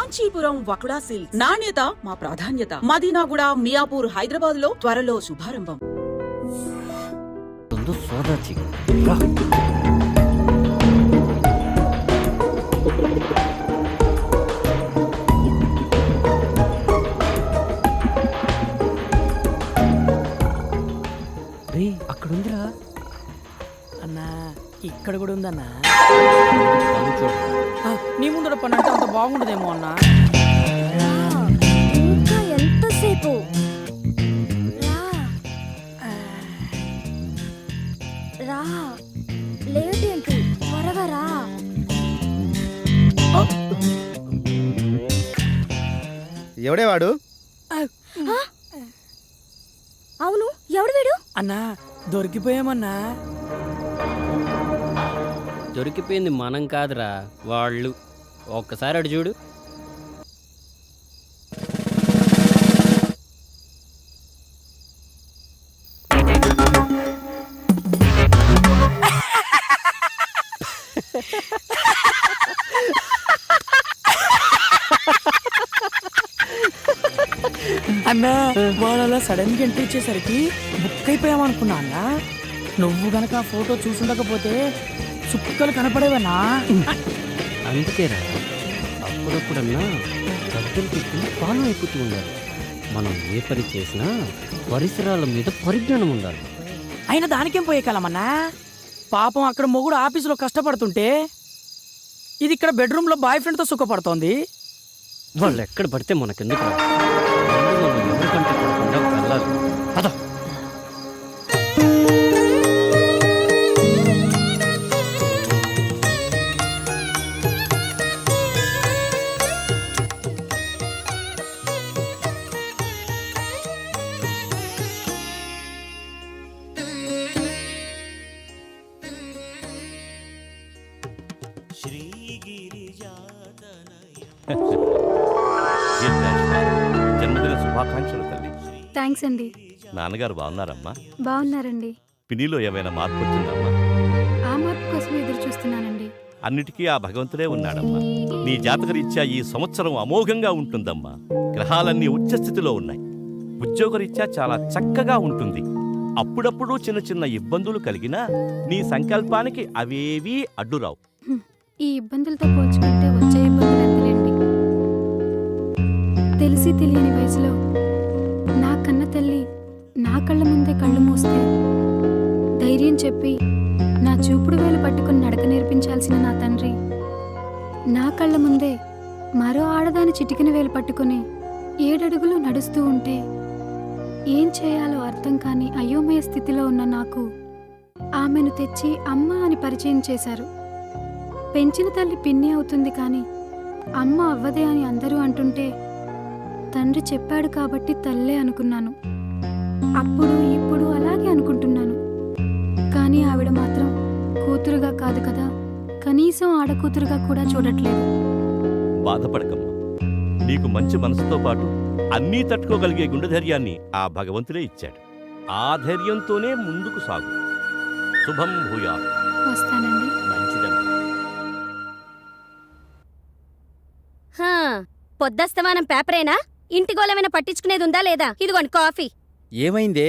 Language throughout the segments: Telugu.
కాంచీపురం వకుడా సిల్క్స్. నాణ్యత మా ప్రాధాన్యత. మదీనాగూడ, మియాపూర్, హైదరాబాద్ లో త్వరలో శుభారంభం. అక్కడుందిరా అన్నా, ఇక్కడ కూడా ఉందన్నా. నీ ముందర పని అంటే అంత బాగుండదేమో అన్నా. ఇంకా ఎంతసేపు? రా, లేట్ ఏంటి? త్వరగా రా. ఎవడేవాడు? అవును, ఎవడు వీడు? అన్నా, దొరికిపోయామన్నా. దొరికిపోయింది మనం కాదురా, వాళ్ళు. ఒక్కసారి అడు చూడు. అన్నా, వాళ్ళ సడన్ గా ఎంట్రీ ఇచ్చేసరికి బుక్ అయిపోయామనుకున్నా అన్నా. నువ్వు గనక ఆ ఫోటో చూసుండకపోతే చుక్కలు కనపడేవన్నా. అందుకేరా అప్పుడప్పుడన్నా పెద్దలు చెప్పింది ఫాలో అయిపోతూ ఉండాలి. మనం ఏ పని చేసినా పరిసరాల మీద పరిజ్ఞానం ఉండాలి. అయినా దానికేం పోయే కాలమన్నా. పాపం అక్కడ మొగుడు ఆఫీసులో కష్టపడుతుంటే ఇది ఇక్కడ బెడ్రూమ్ లో బాయ్ ఫ్రెండ్ తో సుఖపడుతోంది. వాళ్ళు ఎక్కడ పడితే మనకెందుకు ఎవరికంటే పడకుండా వెళ్ళాలి. పద. జన్మదిన శుభాకాంక్షలు తల్లి. థ్యాంక్స్ అండి. నాన్నగారు బాగున్నారమ్మా? బాగున్నారండి. పినిలో ఏమైనా మార్పు వచ్చిందమ్మా? ఆ మార్పు కోసం ఎదురు చూస్తున్నానండి. అన్నిటికీ ఆ భగవంతుడే ఉన్నాడమ్మా. నీ జాతకరీత్యా ఈ సంవత్సరం అమోఘంగా ఉంటుందమ్మా. గ్రహాలన్నీ ఉచ్చస్థితిలో ఉన్నాయి. ఉద్యోగరీత్యా చాలా చక్కగా ఉంటుంది. అప్పుడప్పుడు చిన్న చిన్న ఇబ్బందులు కలిగినా నీ సంకల్పానికి అవేవీ అడ్డురావు. ఈ ఇబ్బందులతో పోల్చుకుంటే వచ్చే ఇబ్బందులు ఎంతలేండి. తెలిసి తెలియని వయసులో నా కన్న తల్లి నా కళ్ళ ముందే కళ్ళు మూస్తే ధైర్యం చెప్పి నా చూపుడు వేలు పట్టుకుని నడక నేర్పించాల్సిన నా తండ్రి నా కళ్ళ ముందే మరో ఆడదాని చిటికిన వేలు పట్టుకుని 7 అడుగులు నడుస్తూ ఉంటే ఏం చేయాలో అర్థం కాని అయోమయ స్థితిలో ఉన్న నాకు ఆమెను తెచ్చి అమ్మ అని పరిచయం చేశారు. పెంచిన తల్లి పిన్ని అవుతుంది కానీ అమ్మ అవ్వదే అని అందరూ అంటుంటే తండ్రి చెప్పాడు కాబట్టి తల్లే అనుకున్నాను. అప్పుడు ఇప్పుడు అలాగే అనుకుంటున్నాను. కానీ ఆవిడ మాత్రం కూతురుగా కాదు కదా, కనీసం ఆడకూతురుగా కూడా చూడట్లేదు. బాధపడకమ్మా. నీకు మంచి మనసుతో పాటు అన్నీ తట్టుకోగలిగే గుండె ధైర్యాన్ని ఆ భగవంతుడే ఇచ్చాడు. ఆ ధైర్యంతోనే ముందుకు సాగు. శుభం భూయాత్. వస్తానండి. మంచిదమ్మా. పొద్దస్తమానం పేపరేనా? ఇంటి గోళమైనా పట్టించుకునేది ఉందా లేదా? ఇదిగోండి కాఫీ. ఏమైందే?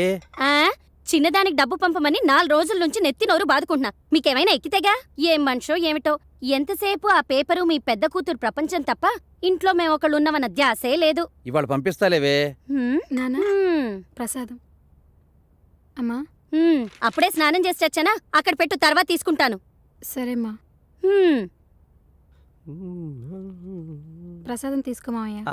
చిన్నదానికి డబ్బు పంపమని 4 రోజుల నుంచి నెత్తి నోరు బాదుకుంటున్నా. మీకేమైనా ఎక్కితేగా? ఏం మనిషో ఏమిటో. ఎంతసేపు ఆ పేపరు మీ పెద్ద కూతురు ప్రపంచం తప్ప ఇంట్లో మేమొకళ్ళున్నామన్న ధ్యాసే లేదు. ఇవాళ పంపిస్తాలేవే. నానా, ప్రసాదం. అమ్మా, అప్పుడే స్నానం చేసి వచ్చానా? అక్కడ పెట్టు, తర్వాత తీసుకుంటాను. సరేమ్మా. ప్రసాదం తీసుకోమావయ్యా.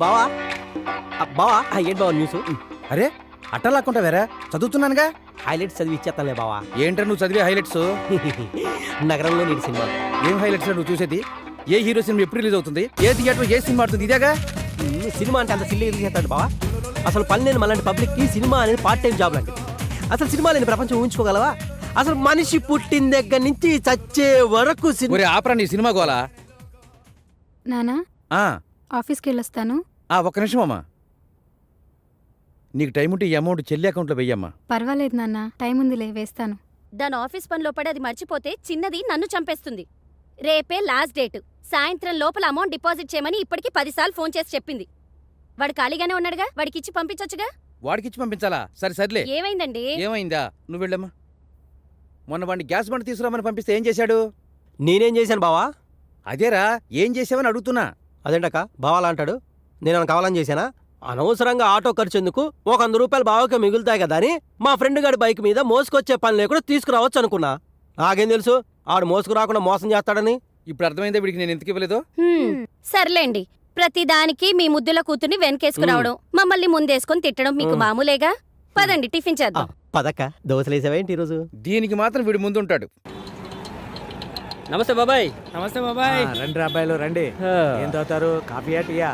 బావా బావా, ఏంటి బావా న్యూస్? అరే అట్టలాక్కుంటా వేరా, చదువుతున్నానుగా. హైలైట్స్ చదివి ఇచ్చేస్తానులే బావా. ఏంట్రా నువ్వు చదివే హైలైట్స్? నగరంలో నీటి సినిమా. ఏం హైలైట్స్ నువ్వు చూసేది? ఏ హీరో సినిమా ఎప్పుడు రిలీజ్ అవుతుంది? ఏ థియేటర్ ఏ సినిమా ఆడుతుంది? ఇదేగా సినిమా అంటే అంత సిల్లీ రిలీజ్ చేస్తాడు బావా. అసలు పని లేని మళ్ళీ పబ్లిక్ కి సినిమా అనేది పార్ట్ టైం జాబ్ లాంటిది. అసలు సినిమా లేని ప్రపంచం ఊహించుకోగలవా? అసలు మనిషి పుట్టిన దగ్గర నుంచి చచ్చే వరకు ఆపరా నీ సినిమా గోలా. నానా, ఆఫీస్కి వెళ్ళొస్తాను. ఒక్క నిమిషం అమ్మా. నీకు టైం ఉంటే ఈ అమౌంట్ చెల్లి అకౌంట్లో వెయ్యమ్మా. పర్వాలేదు నాన్న, టైం ఉందిలే, వేస్తాను. దాని ఆఫీస్ పనిలో పడి అది మర్చిపోతే చిన్నది నన్ను చంపేస్తుంది. రేపే లాస్ట్ డేట్. సాయంత్రం లోపల అమౌంట్ డిపాజిట్ చేయమని ఇప్పటికి 10 సార్లు ఫోన్ చేసి చెప్పింది. వాడు ఖాళీగానే ఉన్నాడుగా, వాడికిచ్చి పంపించొచ్చుగా. వాడికిచ్చి పంపించాలా? సర్లే. ఏమైందండి? ఏమైందా? నువ్వు వెళ్ళమ్మా. మొన్న వాడిని గ్యాస్ బండ తీసుకురామని పంపిస్తే ఏం చేశాడు? నేనేం చేశాను బావా? అదేరా, ఏం చేసావని అడుగుతున్నా. అదేంటక్క బావాలా అంటాడు? నేను కావాలని చేశానా? అనవసరంగా ఆటో ఖర్చు ఎందుకు, ఒక 100 రూపాయలు బావకే మిగులుతాయి కదా అని మా ఫ్రెండ్ గారి బైక్ మీద మోసుకొచ్చే పని లేకుండా తీసుకురావచ్చు అనుకున్నా. నాకేం తెలుసు ఆడు మోసుకురాకుండా మోసం చేస్తాడని. ఇప్పుడు అర్థమైందా వీడికి నేను ఎందుకు ఇవ్వలేదో? సర్లేండి, ప్రతిదానికి మీ ముద్దుల కూతుర్ని వెనకేసుకురావడం, మమ్మల్ని ముందేసుకొని తిట్టడం మీకు మామూలేగా. పదండి టిఫిన్ చేద్దాం. పదక్క, దోశలేసావేంటి ఈరోజు? దీనికి మాత్రం వీడు ముందుంటాడు. నమస్తే బాబాయ్. నమస్తే బాబాయ్. రండి అబ్బాయిలు రండి. ఏం తాగుతారు, కాఫీయా టీయా?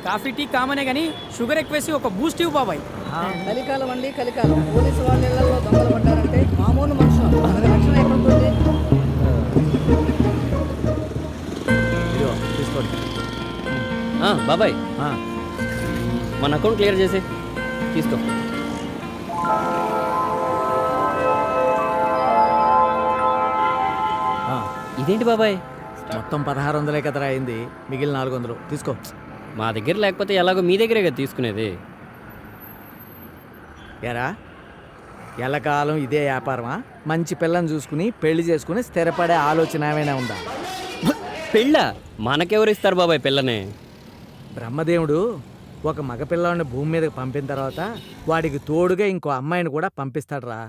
కాఫీ టీ కామనే గానీ షుగర్ ఎక్కువేసి ఒక బూస్ట్ ఇవ్వు బాబాయ్. కలికాలం అండి, కలికాలం. పోలీసు వాళ్ళ ఇళ్లలో దొంగలు పడ్డారంటే మామూలు మనుషులు మనకి రక్షణ ఎక్కడుంటుంది? ఇదిగో తీసుకోండి. బాబాయ్, ఆ, మన అకౌంట్ క్లియర్ చేసి తీసుకో. ఆ, ఇదేంటి బాబాయ్? మొత్తం 1600 కదరా అయింది, మిగిలిన 400 తీసుకో. మా దగ్గర లేకపోతే ఎలాగో మీ దగ్గరే కదా తీసుకునేది. ఎరా ఎల్లకాలం ఇదే వ్యాపారమా? మంచి పిల్లని చూసుకుని పెళ్లి చేసుకుని స్థిరపడే ఆలోచన ఏమైనా ఉందా? పెళ్ళ మనకెవరు ఇస్తారు బాబాయ్ పిల్లని? బ్రహ్మదేవుడు ఒక మగపిల్లాడిని భూమి మీదకి పంపిన తర్వాత వాడికి తోడుగా ఇంకో అమ్మాయిని కూడా పంపిస్తాడురా.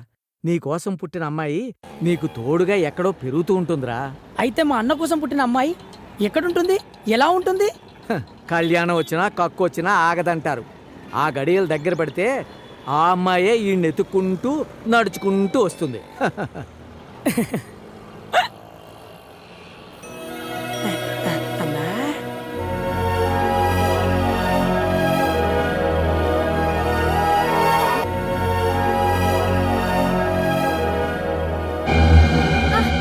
నీకోసం పుట్టిన అమ్మాయి నీకు తోడుగా ఎక్కడో పెరుగుతూ ఉంటుందిరా. అయితే మా అన్న కోసం పుట్టిన అమ్మాయి ఎక్కడుంటుంది, ఎలా ఉంటుంది? హ, కళ్యాణం వచ్చినా కక్కు వచ్చినా ఆగదంటారు. ఆ గడియలు దగ్గర పడితే ఆ అమ్మాయే ఈయన్ని ఎత్తుక్కుంటూ నడుచుకుంటూ వస్తుంది. అన్నా,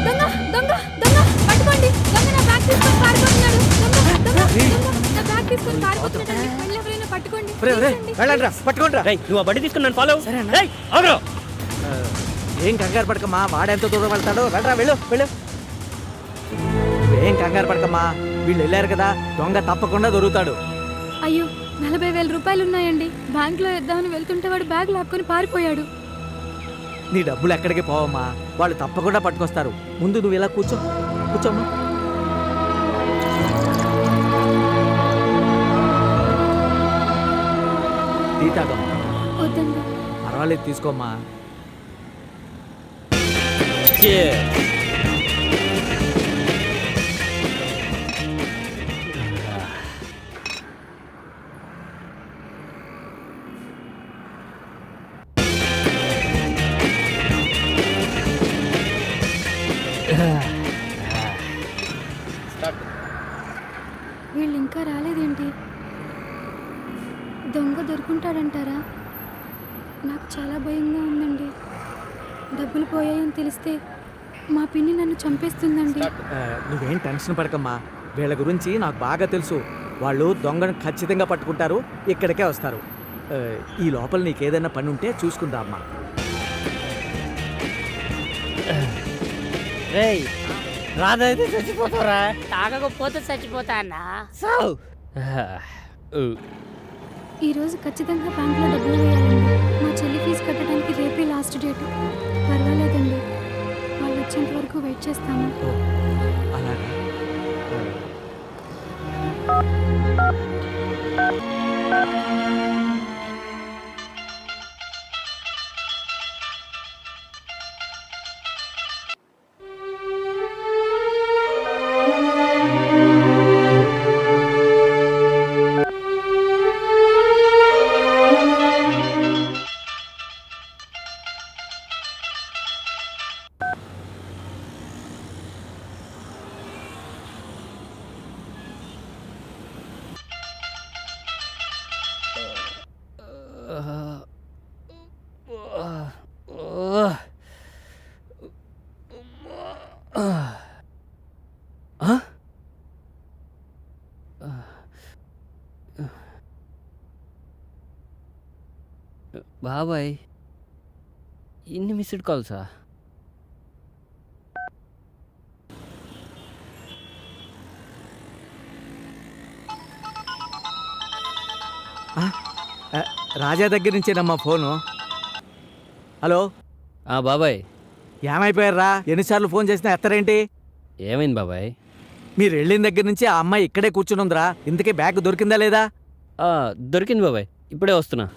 దొంగ దొంగ దొంగ పట్టుకోండి. దొంగ నా బ్యాగ్ తీసుకొని పారిపోతున్నాడు. దొంగ దొంగ దొంగ నా బ్యాగ్ తీసుకొని పారిపోతున్నాడు. వెళ్ళి ఎవరైనా పట్టుకోండి. వెళ్ళండి రా, పట్టుకోండి రా. రేయ్, నువ్వు ఆ బండి తీసుకుని నన్ను ఫాలో. సరేనా? ఏం కంగారు పడకమ్మా, వాడెంత దూరం వెళ్తాడో. వెళ్ళరా, వెళ్ళు వెళ్ళు. ఏం కంగారు పడకమ్మా, వీళ్ళు వెళ్ళారు కదా, దొంగ తప్పకుండా దొరుకుతాడు. అయ్యో, 40,000 రూపాయలు ఉన్నాయండి. బ్యాంకులో వేద్దామని వెళ్తుంటే వాడు బ్యాగ్ లాక్కొని పారిపోయాడు. నీ డబ్బులు ఎక్కడికి పోవమ్మా, వాళ్ళు తప్పకుండా పట్టుకొస్తారు. ముందు నువ్వు ఇలా కూర్చో, కూర్చోమ్మా. టీ తాగమ్మా. వద్దండి. పర్వాలేదు, తీసుకోమ్మా. వీళ్ళు ఇంకా రాలేదేంటి? దొంగ దొరుకుంటాడంటారా? నాకు చాలా భయంగా ఉందండి. డబ్బులు పోయాయని తెలిస్తే మా పిన్ని నన్ను చంపేస్తుందండి. నువ్వేం టెన్షన్ పడకమ్మా, వీళ్ళ గురించి నాకు బాగా తెలుసు. వాళ్ళు దొంగను ఖచ్చితంగా పట్టుకుంటారు, ఇక్కడికే వస్తారు. ఈ లోపల నీకేదైనా పని ఉంటే చూసుకుందా అమ్మా. రేయ్, రాదైతే చచ్చిపోతారా? తాగకపోతే చచ్చిపోతా అన్నా. ఈరోజు ఖచ్చితంగా బ్యాంకులో డబ్బులు వేయాలండి. మా చెల్లి ఫీజు కట్టడానికి రేపే లాస్ట్ డేట్. పర్వాలేదండి, వాళ్ళు వచ్చేంత వరకు వెయిట్ చేస్తాము. అలాగా. బాబాయ్ ఇన్ని మిస్డ్ కాల్సా? రాజా దగ్గర నుంచేనమ్మా ఫోను. హలో, బాబాయ్ ఏమైపోయారా? ఎన్నిసార్లు ఫోన్ చేసినా ఎత్తరేంటి? ఏమైంది బాబాయ్? మీరు వెళ్ళిన దగ్గర నుంచి ఆ అమ్మాయి ఇక్కడే కూర్చునుందిరా. ఇంతకీ బ్యాగ్ దొరికిందా లేదా? దొరికింది బాబాయ్, ఇప్పుడే వస్తున్నా.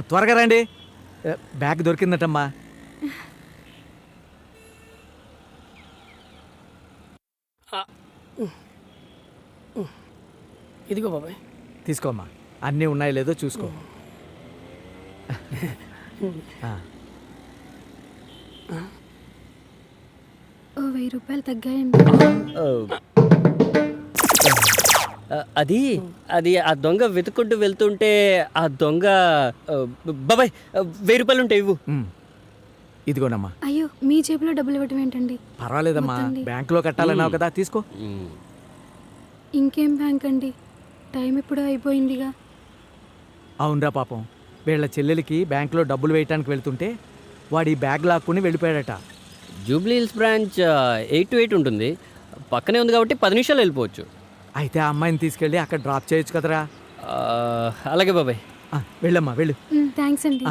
త్వరగా రండి. బ్యాగ్ దొరికిందటమ్మా. ఇదిగో బాబాయ్. తీసుకోమ్మా, అన్నీ ఉన్నాయో లేదో చూసుకో. ఓ 1000 రూపాయలు తగ్గాయండి. అది అది ఆ దొంగ వెతుకుంటూ వెళ్తుంటే ఆ దొంగ బాబాయ్ 1000 రూపాయలు ఉంటాయి ఇవ్వు. ఇదిగోనమ్మా. అయ్యో, మీ జేబులో డబ్బులు ఇవ్వటం ఏంటండి? పర్వాలేదమ్మా, వద్దండి. బ్యాంకులో కట్టాలన్నావు కదా, తీసుకో. ఇంకేం బ్యాంక్ అండి, టైం ఎప్పుడో అయిపోయిందిగా. అవునరా పాపం, వీళ్ళ చెల్లెలికి బ్యాంకులో డబ్బులు వేయటానికి వెళ్తుంటే వాడి బ్యాగ్ లాక్కుని వెళ్ళిపోయాడట. జూబ్లీ హిల్స్ బ్రాంచ్ 8 to 8 ఉంటుంది, పక్కనే ఉంది కాబట్టి 10 నిమిషాలు వెళ్ళిపోవచ్చు. అయితే ఆ అమ్మాయిని తీసుకెళ్ళి అక్కడ డ్రాప్ చేయొచ్చు కదరా. అలాగే బాబాయ్. వెళ్ళమ్మా, వెళ్ళు. థ్యాంక్స్ అండి.